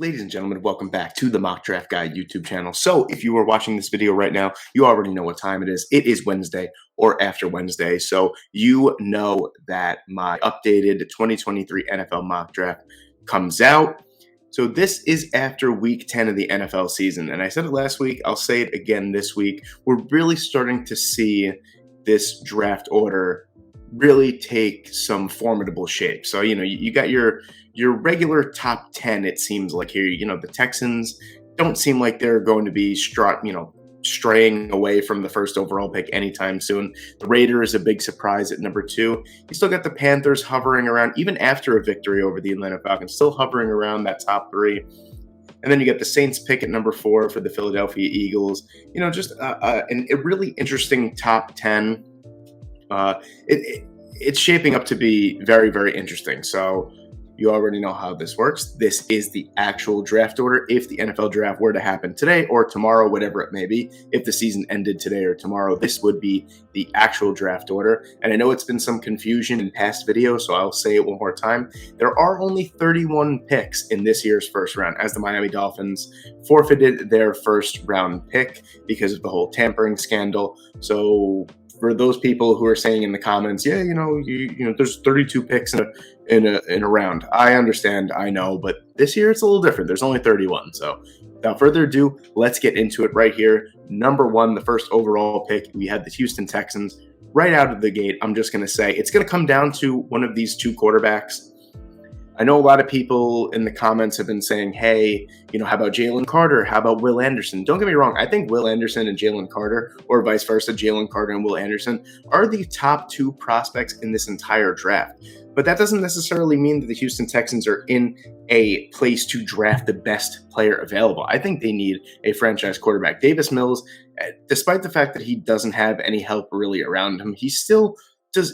Ladies and gentlemen, welcome back to the Mock Draft Guy YouTube channel. So if you are watching this video right now, you already know what time it is. It is Wednesday or after Wednesday. So you know that my updated 2023 NFL Mock Draft comes out. So this is after week 10 of the NFL season. And I said it last week, I'll say it again this week. We're really starting to see this draft order really take some formidable shape. So, you got your regular top 10, it seems like here. The Texans don't seem like they're going to be straying away from the first overall pick anytime soon. The Raiders, a big surprise at number 2. You still got the Panthers hovering around, even after a victory over the Atlanta Falcons, still hovering around that top 3. And then you get the Saints pick at number 4 for the Philadelphia Eagles. Just a really interesting top 10. It's shaping up to be very, very interesting. So you already know how this works. This is the actual draft order. If the NFL draft were to happen today or tomorrow, whatever it may be, if the season ended today or tomorrow, this would be the actual draft order. And I know it's been some confusion in past videos, so I'll say it one more time. There are only 31 picks in this year's first round, as the Miami Dolphins forfeited their first round pick because of the whole tampering scandal. So for those people who are saying in the comments, yeah, there's 32 picks in a round. I understand, I know, but this year it's a little different. There's only 31. So without further ado, let's get into it right here. Number 1, the first overall pick, we had the Houston Texans. Right out of the gate, I'm just going to say it's going to come down to one of these two quarterbacks. I know a lot of people in the comments have been saying, hey, how about Jalen Carter? How about Will Anderson? Don't get me wrong. I think Will Anderson and Jalen Carter, or vice versa, Jalen Carter and Will Anderson, are the top 2 prospects in this entire draft. But that doesn't necessarily mean that the Houston Texans are in a place to draft the best player available. I think they need a franchise quarterback. Davis Mills, despite the fact that he doesn't have any help really around him, he still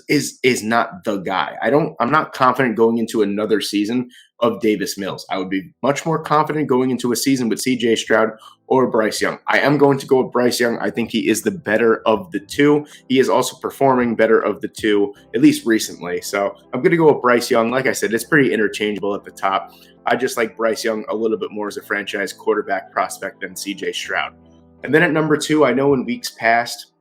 is not the guy. I'm not confident going into another season of Davis Mills. I would be much more confident going into a season with CJ Stroud or Bryce Young. I am going to go with Bryce Young. I think he is the better of the two. He is also performing better of the two, at least recently. So I'm going to go with Bryce Young. Like I said, it's pretty interchangeable at the top. I just like Bryce Young a little bit more as a franchise quarterback prospect than CJ Stroud. And then at number 2, I know in weeks past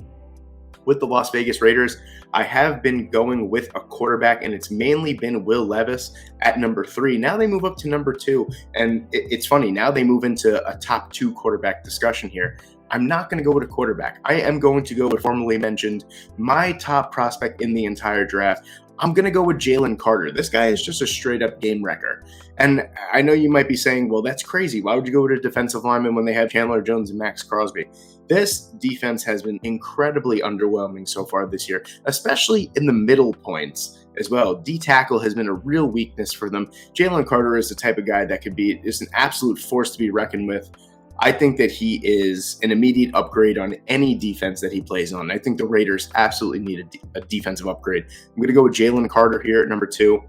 with the Las Vegas Raiders, I have been going with a quarterback, and it's mainly been Will Levis at number 3. Now they move up to number 2, and it's funny. Now they move into a top 2 quarterback discussion here. I'm not going to go with a quarterback. I am going to go with formerly mentioned my top prospect in the entire draft. I'm going to go with Jalen Carter. This guy is just a straight-up game wrecker. And I know you might be saying, well, that's crazy. Why would you go with a defensive lineman when they have Chandler Jones and Max Crosby? This defense has been incredibly underwhelming so far this year, especially in the middle points as well. D-tackle has been a real weakness for them. Jalen Carter is the type of guy that could be just an absolute force to be reckoned with. I think that he is an immediate upgrade on any defense that he plays on. I think the Raiders absolutely need a defensive upgrade. I'm going to go with Jalen Carter here at number 2.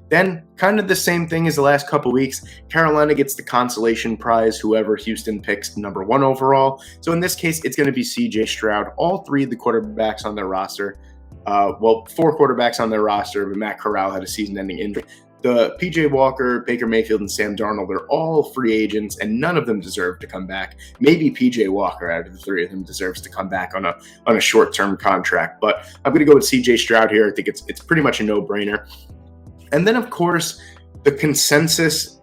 Then, kind of the same thing as the last couple weeks, Carolina gets the consolation prize, whoever Houston picks number 1 overall. So in this case, it's going to be CJ Stroud. All 3 of the quarterbacks on their roster, 4 quarterbacks on their roster, but Matt Corral had a season-ending injury. The PJ Walker, Baker Mayfield, and Sam Darnold are all free agents, and none of them deserve to come back. Maybe PJ Walker, out of the 3 of them, deserves to come back on a short-term contract. But I'm going to go with CJ Stroud here. I think it's pretty much a no-brainer. And then, of course, the consensus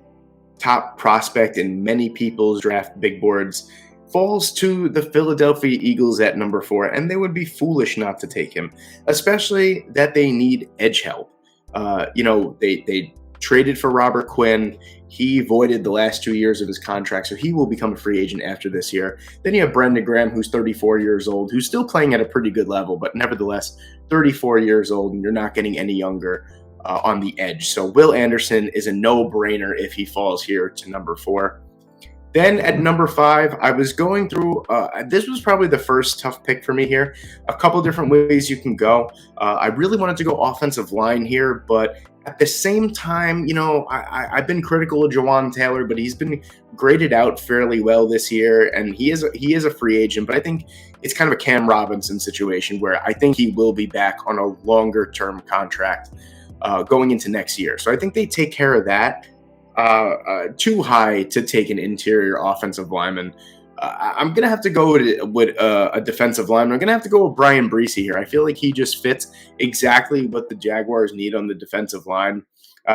top prospect in many people's draft big boards falls to the Philadelphia Eagles at number 4, and they would be foolish not to take him, especially that they need edge help. They traded for Robert Quinn. He voided the last 2 years of his contract, so he will become a free agent after this year. Then you have Brendan Graham, who's 34 years old, who's still playing at a pretty good level, but nevertheless 34 years old, and you're not getting any younger on the edge. So Will Anderson is a no-brainer if he falls here to number 4. Then at number 5, I was going through, this was probably the first tough pick for me here. A couple different ways you can go. I really wanted to go offensive line here, but at the same time, I've been critical of Jawan Taylor, but he's been graded out fairly well this year, and he is a free agent, but I think it's kind of a Cam Robinson situation where I think he will be back on a longer-term contract going into next year. So I think they take care of that. too high to take an interior offensive lineman. I'm going to have to go with a defensive lineman. I'm going to have to go with Brian Breesy here. I feel like he just fits exactly what the Jaguars need on the defensive line.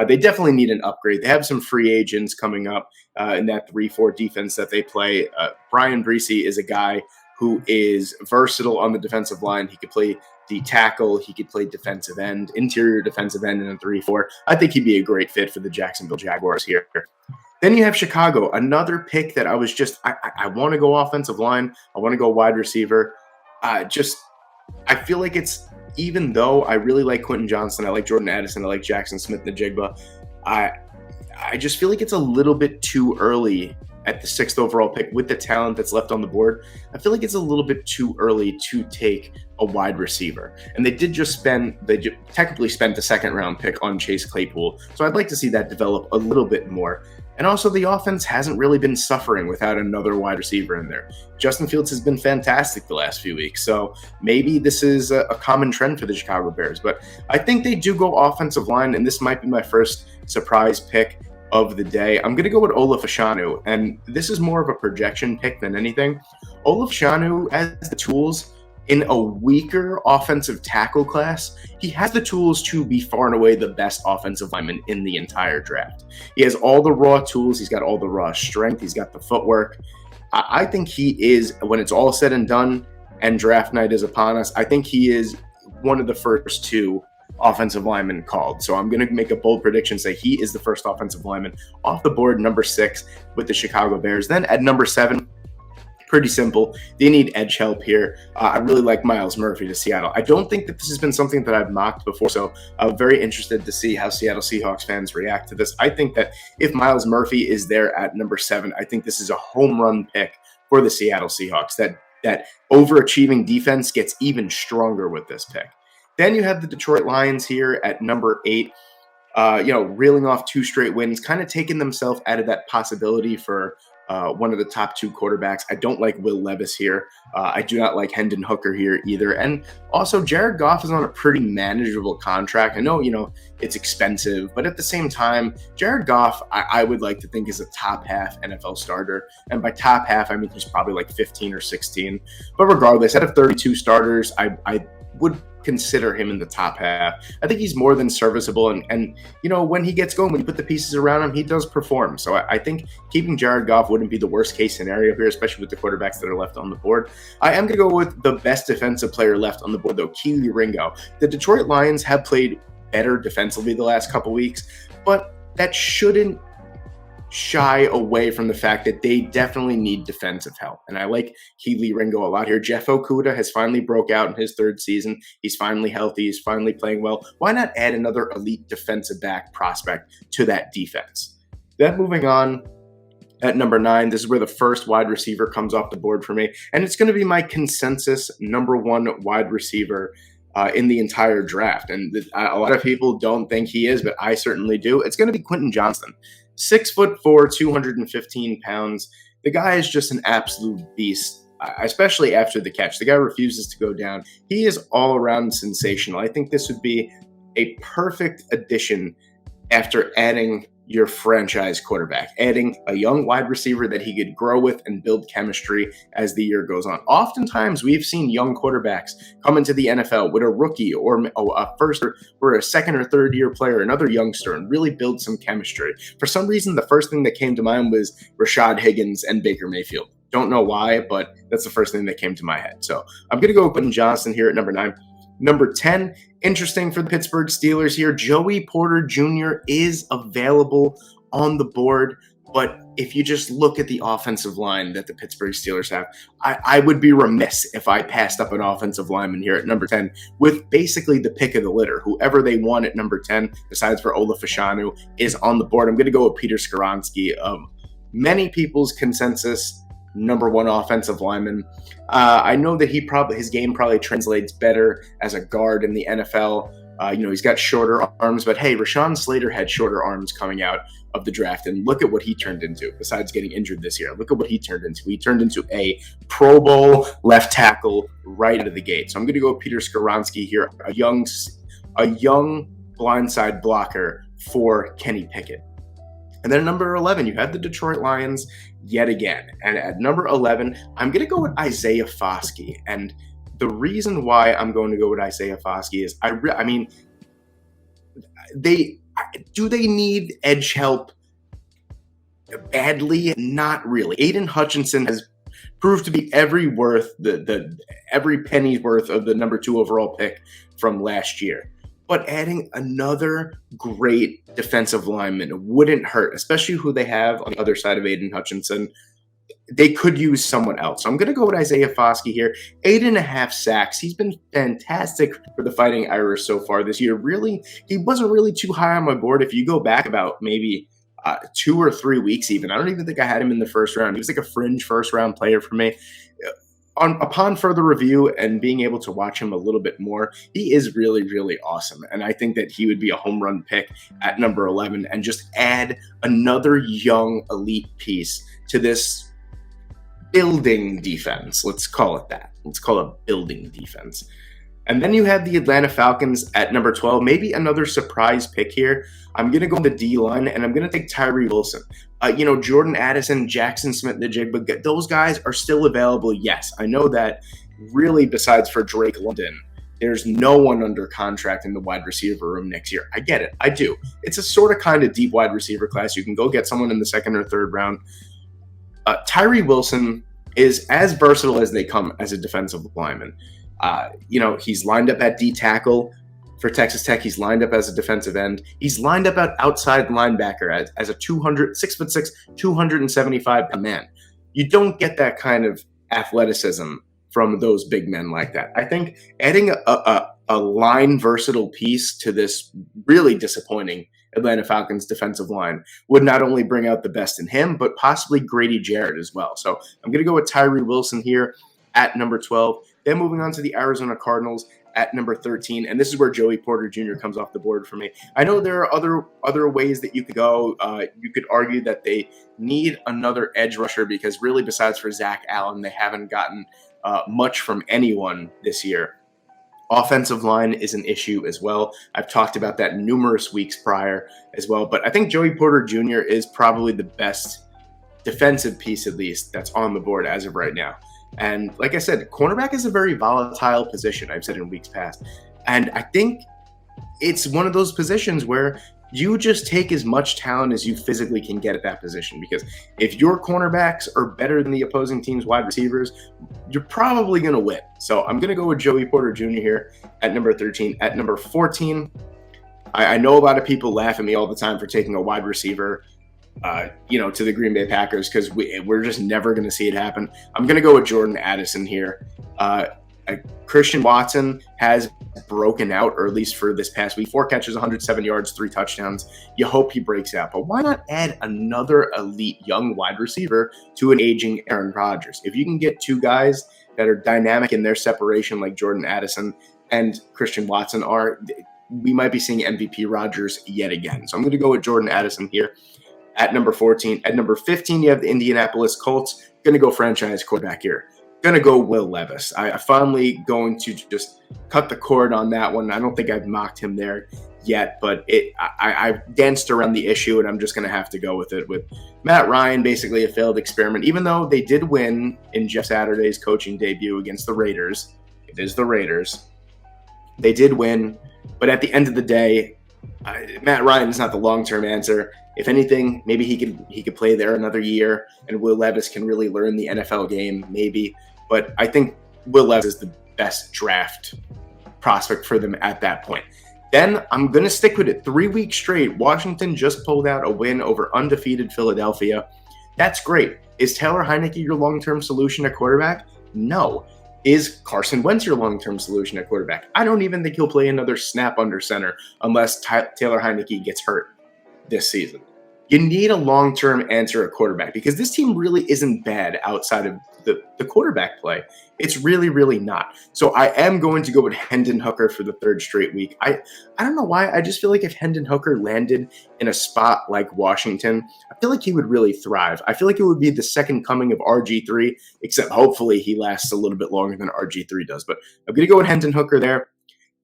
They definitely need an upgrade. They have some free agents coming up in that 3-4 defense that they play. Brian Breesy is a guy who is versatile on the defensive line. He could play D tackle. He could play defensive end, interior defensive end in a 3-4. I think he'd be a great fit for the Jacksonville Jaguars here. Then you have Chicago, another pick that I was just, I want to go offensive line. I want to go wide receiver. I feel like it's, even though I really like Quentin Johnston, I like Jordan Addison, I like Jackson Smith-Njigba, I just feel like it's a little bit too early at the 6th overall pick with the talent that's left on the board. I feel like it's a little bit too early to take a wide receiver. And they technically spent the 2nd round pick on Chase Claypool. So I'd like to see that develop a little bit more. And also the offense hasn't really been suffering without another wide receiver in there. Justin Fields has been fantastic the last few weeks. So maybe this is a common trend for the Chicago Bears. But I think they do go offensive line, and this might be my first surprise pick of the day. I'm going to go with Olaf Ashanu, and this is more of a projection pick than anything. Olaf Ashanu has the tools in a weaker offensive tackle class. He has the tools to be far and away the best offensive lineman in the entire draft. He has all the raw tools. He's got all the raw strength. He's got the footwork. I think he is, when it's all said and done and draft night is upon us, I think he is one of the first 2 offensive lineman called. So I'm going to make a bold prediction, say he is the first offensive lineman off the board, number 6 with the Chicago Bears. Then at number 7, pretty simple. They need edge help here. I really like Myles Murphy to Seattle. I don't think that this has been something that I've mocked before, so I'm very interested to see how Seattle Seahawks fans react to this. I think that if Myles Murphy is there at number 7, I think this is a home run pick for the Seattle Seahawks. That overachieving defense gets even stronger with this pick. Then you have the Detroit Lions here at number 8, reeling off 2 straight wins, kind of taking themselves out of that possibility for one of the top 2 quarterbacks. I don't like Will Levis here. I do not like Hendon Hooker here either. And also, Jared Goff is on a pretty manageable contract. I know, it's expensive, but at the same time, Jared Goff, I would like to think is a top half NFL starter. And by top half, I mean he's probably like 15 or 16. But regardless, out of 32 starters, I would consider him in the top half. I think he's more than serviceable, and when he gets going, when you put the pieces around him, he does perform. So I think keeping Jared Goff wouldn't be the worst case scenario here, especially with the quarterbacks that are left on the board. I am going to go with the best defensive player left on the board, though, Kelee Ringo. The Detroit Lions have played better defensively the last couple weeks, but that shouldn't shy away from the fact that they definitely need defensive help. And I like Kelee Ringo a lot here. Jeff Okudah has finally broke out in his 3rd season. He's finally healthy. He's finally playing well. Why not add another elite defensive back prospect to that defense? Then moving on, at number 9, this is where the first wide receiver comes off the board for me. And it's going to be my consensus number 1 wide receiver in the entire draft. And a lot of people don't think he is, but I certainly do. It's going to be Quentin Johnston. 6'4", 215 pounds. The guy is just an absolute beast, especially after the catch. The guy refuses to go down. He is all around sensational. I think this would be a perfect addition after adding your franchise quarterback, adding a young wide receiver that he could grow with and build chemistry as the year goes on. Oftentimes, we've seen young quarterbacks come into the NFL with a rookie or a first or a 2nd or 3rd year player, another youngster, and really build some chemistry. For some reason, the first thing that came to mind was Rashad Higgins and Baker Mayfield. Don't know why, but that's the first thing that came to my head. So I'm going to go with Quentin Johnston here at number 9. Number 10, interesting for the Pittsburgh Steelers here. Joey Porter Jr. is available on the board, but if you just look at the offensive line that the Pittsburgh Steelers have, I would be remiss if I passed up an offensive lineman here at number 10 with basically the pick of the litter. Whoever they want at number 10, besides for Olaf Ashanu, is on the board. I'm going to go with Peter Skoronski, many people's consensus number 1 offensive lineman. I know that his game probably translates better as a guard in the NFL. He's got shorter arms, but hey, Rashawn Slater had shorter arms coming out of the draft, and look at what he turned into. Besides getting injured this year, look at what he turned into. He turned into a Pro Bowl left tackle right out of the gate. So I'm going to go with Peter Skoronski here, a young blindside blocker for Kenny Pickett. And then at number 11, you have the Detroit Lions yet again. And at number 11, I'm going to go with Isaiah Foskey. And the reason why I'm going to go with Isaiah Foskey is, I mean, they need edge help badly? Not really. Aiden Hutchinson has proved to be every penny's worth of the number 2 overall pick from last year. But adding another great defensive lineman wouldn't hurt, especially who they have on the other side of Aiden Hutchinson. They could use someone else. So I'm going to go with Isaiah Foskey here. 8.5 sacks. He's been fantastic for the Fighting Irish so far this year. Really, he wasn't really too high on my board. If you go back about maybe 2 or 3 weeks even, I don't even think I had him in the first round. He was like a fringe first-round player for me. Upon further review and being able to watch him a little bit more, he is really, really awesome. And I think that he would be a home run pick at number 11 and just add another young elite piece to this building defense. Let's call it that. Let's call it building defense. And then you have the Atlanta Falcons at number 12. Maybe another surprise pick here. I'm going to go on the D-line, and I'm going to take Tyree Wilson. Jordan Addison, Jackson Smith-Njigba, those guys are still available, yes. I know that really, besides for Drake London, there's no one under contract in the wide receiver room next year. I get it. I do. It's a sort of kind of deep wide receiver class. You can go get someone in the second or third round. Tyree Wilson is as versatile as they come as a defensive lineman. He's lined up at D tackle for Texas Tech. He's lined up as a defensive end. He's lined up at outside linebacker as a 6'6", 275 man. You don't get that kind of athleticism from those big men like that. I think adding a line versatile piece to this really disappointing Atlanta Falcons defensive line would not only bring out the best in him, but possibly Grady Jarrett as well. So I'm going to go with Tyree Wilson here at number 12. Then moving on to the Arizona Cardinals at number 13, and this is where Joey Porter Jr. comes off the board for me. I know there are other ways that you could go. You could argue that they need another edge rusher because really, besides for Zach Allen, they haven't gotten much from anyone this year. Offensive line is an issue as well. I've talked about that numerous weeks prior as well, but I think Joey Porter Jr. is probably the best defensive piece, at least, that's on the board as of right now. And like I said, cornerback is a very volatile position, I've said in weeks past. And I think it's one of those positions where you just take as much talent as you physically can get at that position. Because if your cornerbacks are better than the opposing team's wide receivers, you're probably going to win. So I'm going to go with Joey Porter Jr. here at number 13. At number 14, I know a lot of people laugh at me all the time for taking a wide receiver to the Green Bay Packers because we're just never going to see it happen. I'm going to go with Jordan Addison here. Christian Watson has broken out, or at least for this past week. 4 catches, 107 yards, 3 touchdowns. You hope he breaks out. But why not add another elite young wide receiver to an aging Aaron Rodgers? If you can get 2 guys that are dynamic in their separation like Jordan Addison and Christian Watson are, we might be seeing MVP Rodgers yet again. So I'm going to go with Jordan Addison here at number 14. At number 15, you have the Indianapolis Colts. Going to go franchise quarterback here. Going to go Will Levis. I'm finally going to just cut the cord on that one. I don't think I've mocked him there yet, but I've danced around the issue, and I'm just going to have to go with it. With Matt Ryan, basically a failed experiment, even though they did win in Jeff Saturday's coaching debut against the Raiders. It is the Raiders. They did win, but at the end of the day, Matt Ryan is not the long-term answer. If anything, maybe he could play there another year, and Will Levis can really learn the NFL game, maybe. But I think Will Levis is the best draft prospect for them at that point. Then I'm going to stick with it. 3 weeks straight, Washington just pulled out a win over undefeated Philadelphia. That's great. Is Taylor Heinicke your long-term solution at quarterback? No. Is Carson Wentz your long-term solution at quarterback? I don't even think he'll play another snap under center unless Taylor Heinicke gets hurt this season. You need a long-term answer at quarterback because this team really isn't bad outside of the quarterback play. It's really, really not. So I am going to go with Hendon Hooker for the 3rd straight week. I don't know why. I just feel like if Hendon Hooker landed in a spot like Washington, I feel like he would really thrive. I feel like it would be the second coming of RG3, except hopefully he lasts a little bit longer than RG3 does. But I'm going to go with Hendon Hooker there.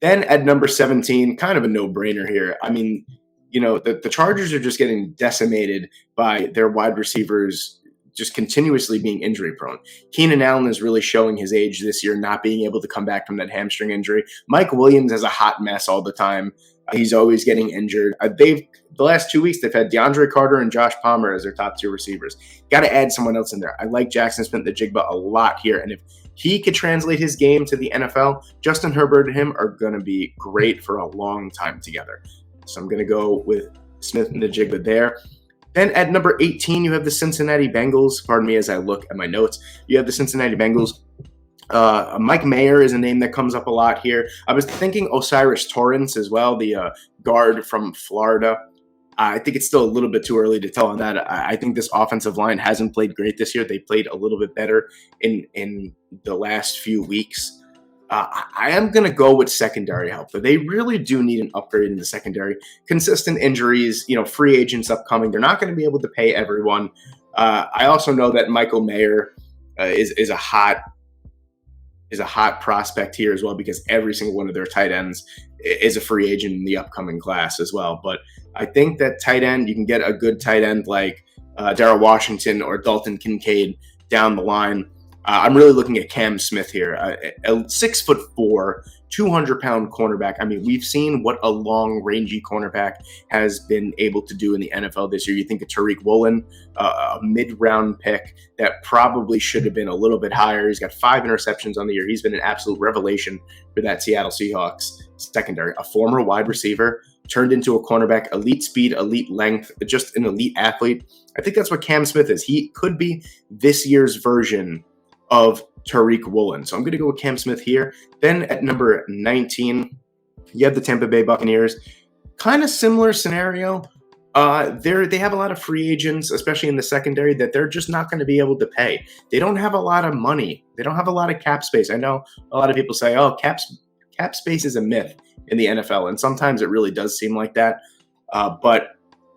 Then at number 17, kind of a no-brainer here. I mean, the Chargers are just getting decimated by their wide receivers just continuously being injury prone. Keenan Allen is really showing his age this year, not being able to come back from that hamstring injury. Mike Williams is a hot mess all the time. He's always getting injured. The last 2 weeks, they've had DeAndre Carter and Josh Palmer as their top two receivers. Got to add someone else in there. I like Jackson Smith-Njigba a lot here, and if he could translate his game to the NFL, Justin Herbert and him are going to be great for a long time together. So I'm going to go with Smith-Njigba there. Then at number 18, you have the Cincinnati Bengals. Pardon me as I look at my notes. You have the Cincinnati Bengals. Mike Mayer is a name that comes up a lot here. I was thinking Osiris Torrance as well, the guard from Florida. I think it's still a little bit too early to tell on that. I think this offensive line hasn't played great this year. They played a little bit better in the last few weeks. I am going to go with secondary help. They really do need an upgrade in the secondary. Consistent injuries, free agents upcoming. They're not going to be able to pay everyone. I also know that Michael Mayer is a hot prospect here as well, because every single one of their tight ends is a free agent in the upcoming class as well. But I think that tight end, you can get a good tight end like Darrell Washington or Dalton Kincaid down the line. I'm really looking at Cam Smith here, a 6'4", 200-pound cornerback. I mean, we've seen what a long, rangy cornerback has been able to do in the NFL this year. You think of Tariq Woolen, a mid-round pick that probably should have been a little bit higher. He's got 5 interceptions on the year. He's been an absolute revelation for that Seattle Seahawks secondary. A former wide receiver turned into a cornerback, elite speed, elite length, just an elite athlete. I think that's what Cam Smith is. He could be this year's version of Tariq Woolen. So I'm going to go with Cam Smith here. Then at number 19, you have the Tampa Bay Buccaneers. Kind of similar scenario. They have a lot of free agents, especially in the secondary, that they're just not going to be able to pay. They don't have a lot of money. They don't have a lot of cap space. I know a lot of people say, oh, cap space is a myth in the NFL, and sometimes it really does seem like that. But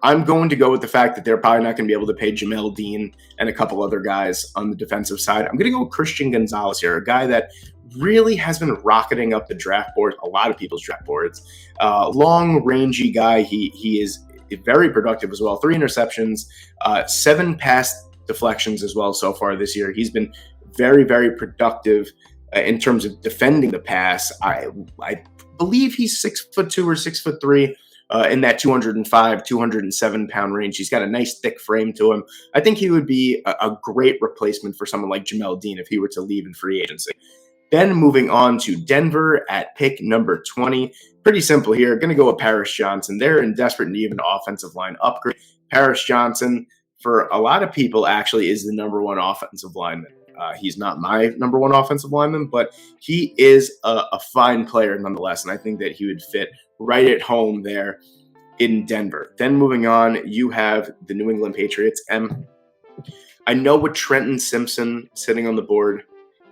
I'm going to go with the fact that they're probably not going to be able to pay Jamel Dean and a couple other guys on the defensive side. I'm going to go with Christian Gonzalez here, a guy that really has been rocketing up the draft board, a lot of people's draft boards. Long, rangy guy. He is very productive as well. 3 interceptions, 7 pass deflections as well so far this year. He's been very, very productive in terms of defending the pass. I believe he's 6'2" or 6'3". In that 205, 207-pound range. He's got a nice thick frame to him. I think he would be a great replacement for someone like Jamel Dean if he were to leave in free agency. Then moving on to Denver at pick number 20. Pretty simple here. Going to go with Paris Johnson. They're in desperate need of an offensive line upgrade. Paris Johnson, for a lot of people, actually is the number one offensive lineman. He's not my number one offensive lineman, but he is a fine player nonetheless, and I think that he would fit right at home there in Denver. Then moving on, you have the New England Patriots. I know with Trenton Simpson sitting on the board,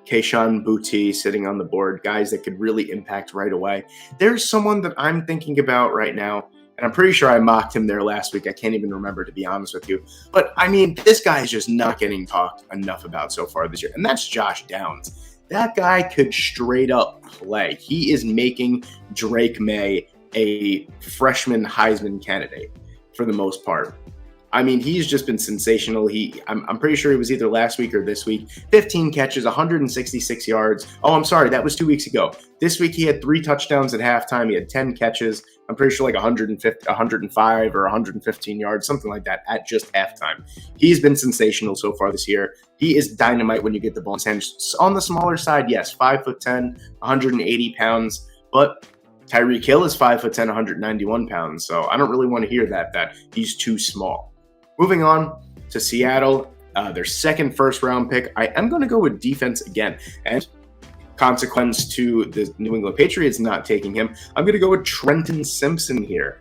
Kayshon Boutte sitting on the board, guys that could really impact right away. There's someone that I'm thinking about right now, and I'm pretty sure I mocked him there last week. I can't even remember, to be honest with you. But, I mean, this guy is just not getting talked enough about so far this year, and that's Josh Downs. That guy could straight up play. He is making Drake May a freshman Heisman candidate for the most part. I mean, he's just been sensational. I'm pretty sure he was either last week or this week. 15 catches, 166 yards. Oh, I'm sorry, that was 2 weeks ago. This week he had 3 touchdowns at halftime. He had 10 catches. I'm pretty sure like 105 or 115 yards, something like that at just halftime. He's been sensational so far this year. He is dynamite when you get the ball in his hands. On the smaller side, yes, 5'10", 180 pounds, but Tyreek Hill is 5'10", 191 pounds. So I don't really want to hear that he's too small. Moving on to Seattle, their second first-round pick. I am going to go with defense again. And consequence to the New England Patriots not taking him, I'm going to go with Trenton Simpson here.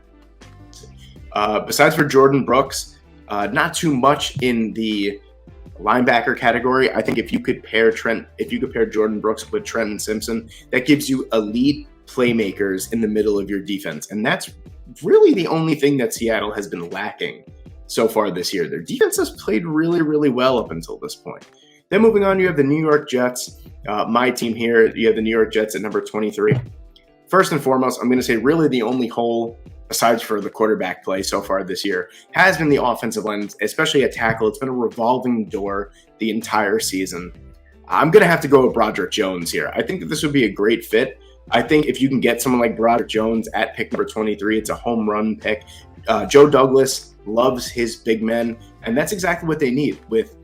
Besides for Jordan Brooks, not too much in the linebacker category. I think if you could pair Jordan Brooks with Trenton Simpson, that gives you elite playmakers in the middle of your defense. And that's really the only thing that Seattle has been lacking so far this year. Their defense has played really, really well up until this point. Then moving on, you have the New York Jets. My team here, you have the New York Jets at number 23. First and foremost, I'm going to say really the only hole aside for the quarterback play so far this year, has been the offensive line, especially at tackle. It's been a revolving door the entire season. I'm going to have to go with Broderick Jones here. I think that this would be a great fit. I think if you can get someone like Broderick Jones at pick number 23, it's a home run pick. Joe Douglas loves his big men, and that's exactly what they need. With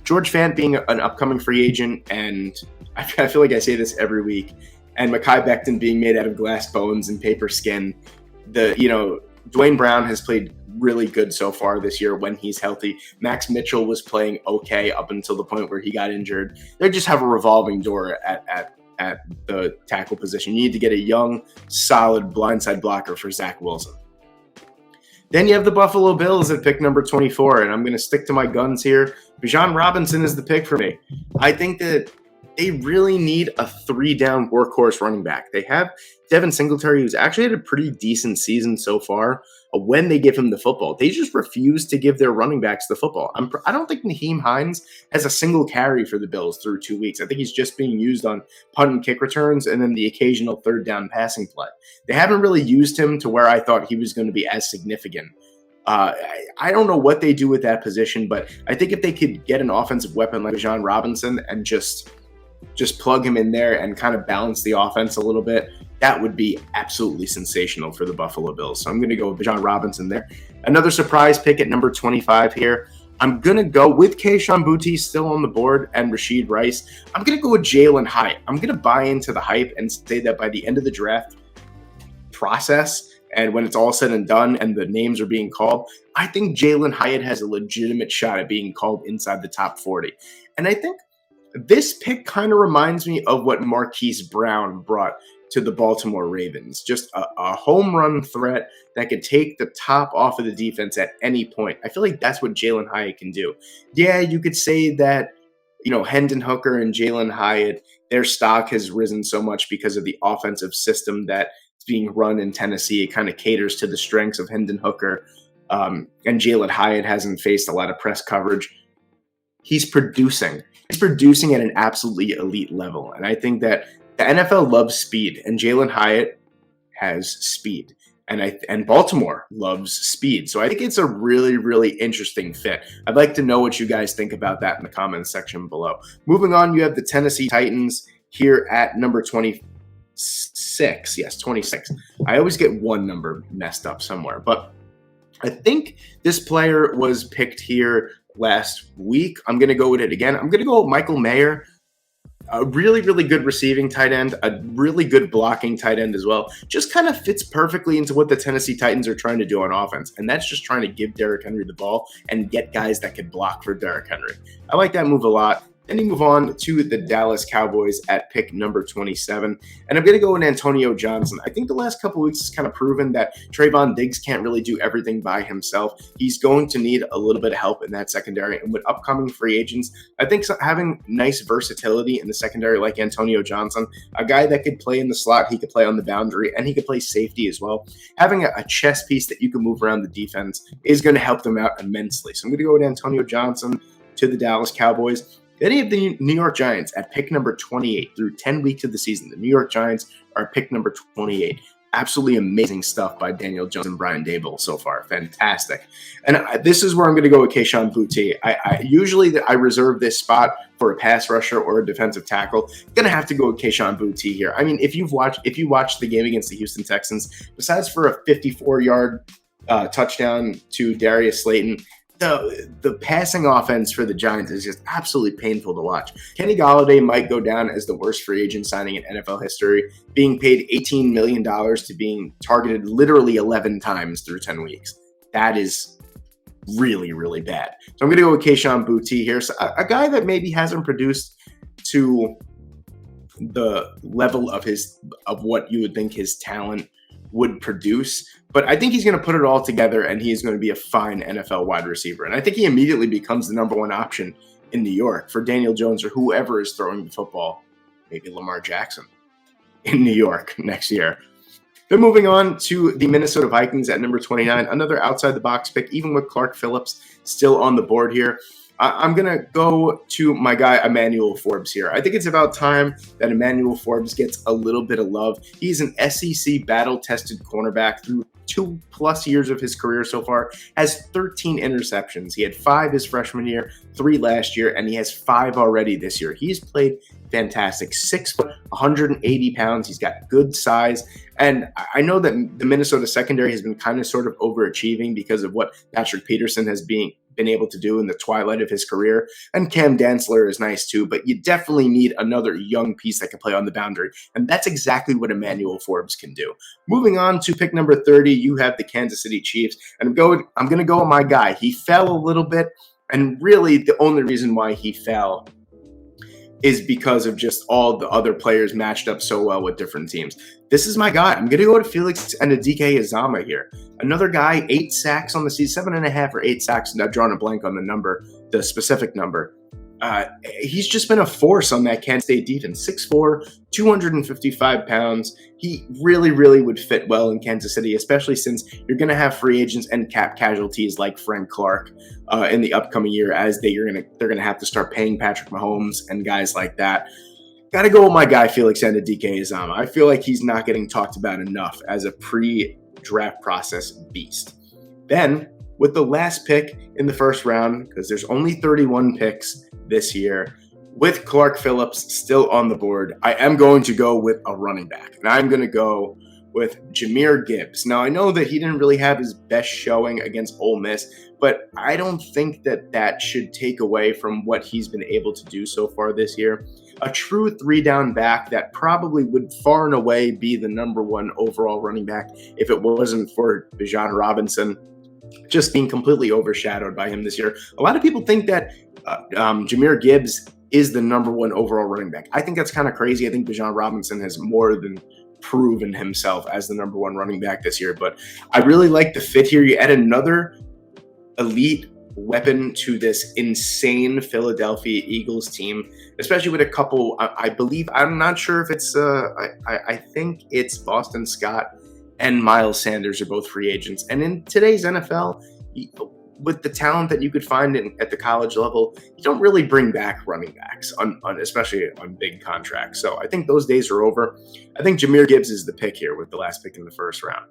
George Fant being an upcoming free agent, and I feel like I say this every week, and Mekhi Becton being made out of glass bones and paper skin, Dwayne Brown has played really good so far this year when he's healthy. Max Mitchell was playing okay up until the point where he got injured. They just have a revolving door at the tackle position. You need to get a young, solid blindside blocker for Zach Wilson. Then you have the Buffalo Bills at pick number 24, and I'm going to stick to my guns here. Bijan Robinson is the pick for me. I think that they really need a 3-down workhorse running back. They have Devin Singletary, who's actually had a pretty decent season so far when they give him the football. They just refuse to give their running backs the football. I don't think Nyheim Hines has a single carry for the Bills through 2 weeks. I think he's just being used on punt and kick returns and then the occasional 3rd-down passing play. They haven't really used him to where I thought he was going to be as significant. I don't know what they do with that position, but I think if they could get an offensive weapon like Bijan Robinson and just plug him in there and kind of balance the offense a little bit, that would be absolutely sensational for the Buffalo Bills. So I'm going to go with Bijan Robinson there. Another surprise pick at number 25 here. I'm going to go with Kayshon Boutte still on the board and Rashid Rice. I'm going to go with Jalen Hyatt. I'm going to buy into the hype and say that by the end of the draft process, and when it's all said and done and the names are being called, I think Jalen Hyatt has a legitimate shot at being called inside the top 40. And I think this pick kind of reminds me of what Marquise Brown brought to the Baltimore Ravens. Just a home run threat that could take the top off of the defense at any point. I feel like that's what Jalen Hyatt can do. Yeah, you could say that, Hendon Hooker and Jalen Hyatt, their stock has risen so much because of the offensive system that's being run in Tennessee. It kind of caters to the strengths of Hendon Hooker. And Jalen Hyatt hasn't faced a lot of press coverage. He's producing. He's producing at an absolutely elite level. And I think that the NFL loves speed, and Jalen Hyatt has speed. And Baltimore loves speed. So I think it's a really, really interesting fit. I'd like to know what you guys think about that in the comments section below. Moving on, you have the Tennessee Titans here at number 26. Yes, 26. I always get one number messed up somewhere. But I think this player was picked here last week. I'm going to go with it again. I'm going to go with Michael Mayer. A really, really good receiving tight end, a really good blocking tight end as well. Just kind of fits perfectly into what the Tennessee Titans are trying to do on offense. And that's just trying to give Derrick Henry the ball and get guys that can block for Derrick Henry. I like that move a lot. Then you move on to the Dallas Cowboys at pick number 27. And I'm going to go with Antonio Johnson. I think the last couple of weeks has kind of proven that Trayvon Diggs can't really do everything by himself. He's going to need a little bit of help in that secondary. And with upcoming free agents, I think having nice versatility in the secondary like Antonio Johnson, a guy that could play in the slot, he could play on the boundary, and he could play safety as well. Having a chess piece that you can move around the defense is going to help them out immensely. So I'm going to go with Antonio Johnson to the Dallas Cowboys. Then you have the New York Giants at pick number 28 through 10 weeks of the season. The New York Giants are pick number 28. Absolutely amazing stuff by Daniel Jones and Brian Daboll so far. Fantastic. And this is where I'm going to go with Kayshon Boutte. I usually reserve this spot for a pass rusher or a defensive tackle. I'm going to have to go with Kayshon Boutte here. I mean, if you watched the game against the Houston Texans, besides for a 54-yard touchdown to Darius Slayton, the passing offense for the Giants is just absolutely painful to watch. Kenny Golladay might go down as the worst free agent signing in NFL history, being paid $18 million to being targeted literally 11 times through 10 weeks. That is really, really bad. So I'm going to go with Kayshon Boutte here. So a guy that maybe hasn't produced to the level of what you would think his talent would produce, but I think he's going to put it all together and he's going to be a fine NFL wide receiver. And I think he immediately becomes the number one option in New York for Daniel Jones or whoever is throwing the football, maybe Lamar Jackson in New York next year. Then moving on to the Minnesota Vikings at number 29, another outside the box pick, even with Clark Phillips still on the board here. I'm going to go to my guy, Emmanuel Forbes here. I think it's about time that Emmanuel Forbes gets a little bit of love. He's an SEC battle-tested cornerback through 2+ years of his career so far, has 13 interceptions. He had 5 his freshman year, 3 last year, and he has 5 already this year. He's played fantastic. 6 foot, 180 pounds. He's got good size. And I know that the Minnesota secondary has been kind of sort of overachieving because of what Patrick Peterson has been able to do in the twilight of his career. And Cam Dantzler is nice too, but you definitely need another young piece that can play on the boundary. And that's exactly what Emmanuel Forbes can do. Moving on to pick number 30, you have the Kansas City Chiefs. And I'm going to go with my guy. He fell a little bit. And really the only reason why he fell is because of just all the other players matched up so well with different teams. This is my guy. I'm going to go to Felix Anudike-Uzomah here. Another guy, 8 sacks on the season, 7.5 or 8 sacks. I've drawn a blank on the number, the specific number. He's just been a force on that Kansas State defense. 6'4", 255 pounds. He really, really would fit well in Kansas City, especially since you're going to have free agents and cap casualties like Frank Clark in the upcoming year, as they're going to have to start paying Patrick Mahomes and guys like that. Got to go with my guy, Felix Anudike-Uzomah. I feel like he's not getting talked about enough as a pre-draft process beast. Then, with the last pick in the first round, because there's only 31 picks this year, with Clark Phillips still on the board, I am going to go with a running back. And I'm going to go with Jahmyr Gibbs. Now, I know that he didn't really have his best showing against Ole Miss, but I don't think that should take away from what he's been able to do so far this year. A true 3-down back that probably would far and away be the number 1 overall running back if it wasn't for Bijan Robinson just being completely overshadowed by him this year. A lot of people think that Jahmyr Gibbs is the number 1 overall running back. I think that's kind of crazy. I think Bijan Robinson has more than proven himself as the number 1 running back this year, but I really like the fit here. You add another elite weapon to this insane Philadelphia Eagles team, especially with a couple, I believe, I'm not sure if it's, I think it's Boston Scott and Miles Sanders are both free agents. And in today's NFL, with the talent that you could find at the college level, you don't really bring back running backs, especially on big contracts. So I think those days are over. I think Jahmyr Gibbs is the pick here with the last pick in the first round.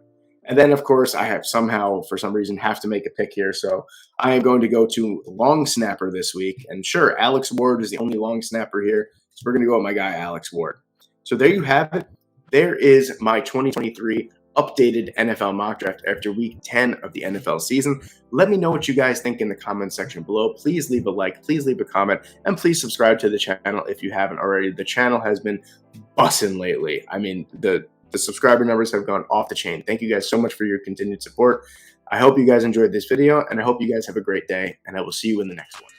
And then, of course, I have somehow, for some reason, have to make a pick here. So I am going to go to long snapper this week. And sure, Alex Ward is the only long snapper here. So we're going to go with my guy, Alex Ward. So there you have it. There is my 2023 updated NFL mock draft after week 10 of the NFL season. Let me know what you guys think in the comment section below. Please leave a like, please leave a comment, and please subscribe to the channel if you haven't already. The channel has been bussin' lately. I mean, the subscriber numbers have gone off the chain. Thank you guys so much for your continued support. I hope you guys enjoyed this video, and I hope you guys have a great day, and I will see you in the next one.